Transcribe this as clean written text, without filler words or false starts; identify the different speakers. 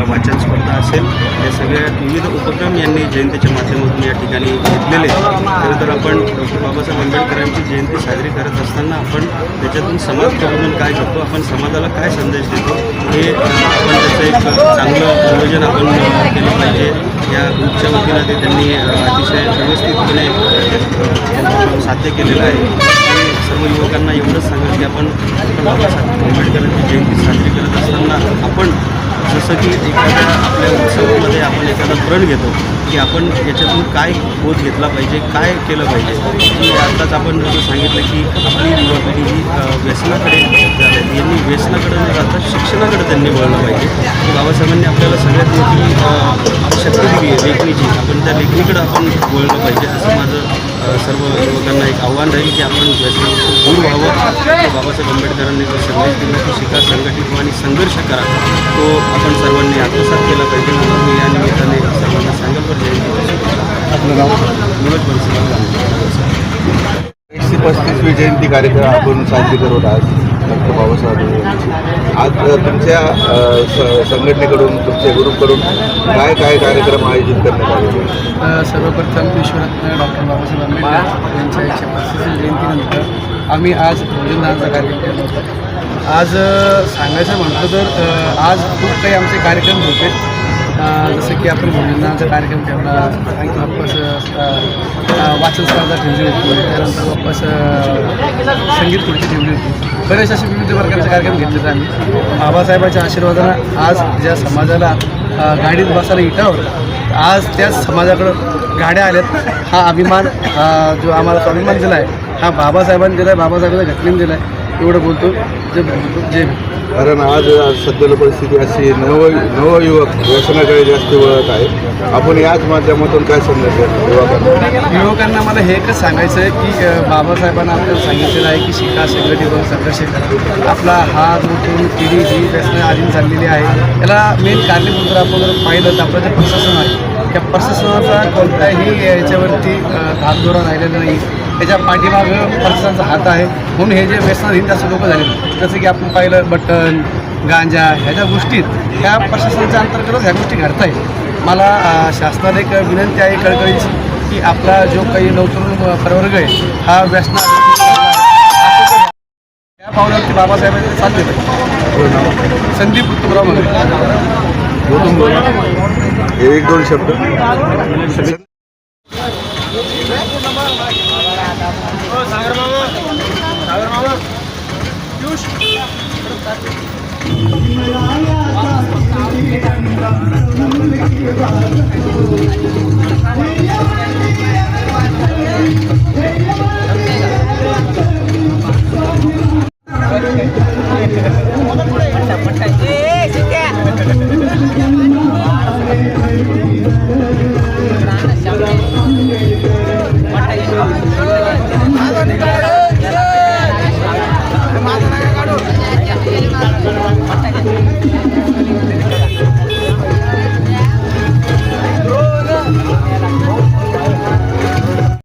Speaker 1: वाचन स्पर्धा असेल, हे सगळे विविध उपक्रम यांनी जयंतीच्या माध्यमातून या ठिकाणी घेतलेले. खरं तर आपण डॉक्टर बाबासाहेब आंबेडकरांची जयंती साजरी करत असताना आपण त्याच्यातून समाज प्रबोधन काय करतो, आपण समाजाला काय संदेश देतो, हे आपण त्याचं एक चांगलं नियोजन आपण केलं पाहिजे. या ग्रुपच्या वतीनं ते त्यांनी अतिशय व्यवस्थितपणे साध्य केलेलं आहे. सर्व युवकांना एवढंच सांगा की आपण डॉक्टर बाबासाहेब आंबेडकरांची जयंती साजरी करत असताना आपण जसं की एखाद्या आपल्या उत्सवामध्ये आपण एखादा प्रण घेतो की आपण याच्यातून काय बोध घेतला पाहिजे, काय केलं पाहिजे. की आत्ताच आपण जसं सांगितलं की आपली युवा पिढी ही व्यसनाकडे झाली. यांनी व्यसनाकडे न जाता शिक्षणाकडे त्यांनी वळलं पाहिजे. की बाबासाहेबांनी आपल्याला सगळ्यात मोठी शक्ती दिली आहे लेखणीची, आपण त्या लेखणीकडे आपण वळलं पाहिजे असं माझं सर्व युवकांना एक आव्हान राहील की आपण व्यसनापासून दूर व्हावं. बाबासाहेब आंबेडकरांनी जो संदेश दिला की शिका, संघटित व्हा आणि संघर्ष करा, तो आपण सर्वांनी आत्मसात केला पाहिजे. म्हणून मी या निमित्ताने सर्वांना सांगेल. पर
Speaker 2: आपलं नाव
Speaker 1: मनोज बनसोड.
Speaker 2: 135वी जयंती कार्यक्रम आपण साजरी करत आज डॉक्टर बाबासाहेब. आज तुमच्या संघटनेकडून, तुमच्या ग्रुपकडून काय काय कार्यक्रम आयोजित करण्यात आले?
Speaker 3: सर्वप्रथम विश्वरत्न डॉक्टर बाबासाहेब आंबेडकर यांच्या 135वी जयंतीनंतर आम्ही आज भोजनदानाचा कार्यक्रम केला होता. आज सांगायचं म्हटलं तर आज खूप काही आमचे कार्यक्रम होते. जसं की आपण भोजनाचा कार्यक्रम ठेवला, वापस वाचन स्पर्धा ठेवली होती, त्यानंतर वापस संगीत खुर्ची ठेवली होती. बरेच असे विविध प्रकारचे कार्यक्रम घेतले आम्ही. बाबासाहेबांच्या आशीर्वादानं आज ज्या समाजाला गाडीत बसायला इटावर आज त्याच समाजाकडं गाड्या आल्यात. हा अभिमान जो आम्हाला स्वाभिमान दिला आहे हा बाबासाहेबांनी दिला आहे, बाबासाहेबांच्या घटनेने दिला आहे. एवढं बोलतो. जय
Speaker 2: कारण आज सध्याला परिस्थिती अशी नवयुवक व्यसनाकडे जास्त वळत आहे. आपण याच माध्यमातून काय संदेश द्याल
Speaker 3: युवकांना? मला हे एकच सांगायचं आहे की बाबासाहेबांना आपल्याला सांगितलेलं आहे की शिका, संघटित व्हा, संघर्ष करा. आपला हा जो तरुण पिढी जी व्यसनाधीन चाललेली आहे याला मेन कारणीभूत जर आपण जर पाहिलं तर आपलं जे प्रशासन आहे त्या प्रशासनाचा कोणताही याच्यावरती धाकधोरा राहिलेला नाही. त्याच्या पाठीमागं प्रशासनाचा हात आहे. म्हणून हे जे व्यसनाधीन जास्त लोक झाले, जसं की आपण पाहिलं बटन, गांजा ह्याच्या गोष्टीत ह्या प्रशासनाच्या अंतर्गतच ह्या गोष्टी घडत आहेत. मला शासनाला एक विनंती आहे कळकळीची की आपला जो काही नवतरुण प्रवर्ग आहे हा व्यसना या पावलावरती बाबासाहेबांनी चालले पाहिजे. संदीप उत्तमराव
Speaker 2: म्हणून एक दोन शब्द.
Speaker 4: सागर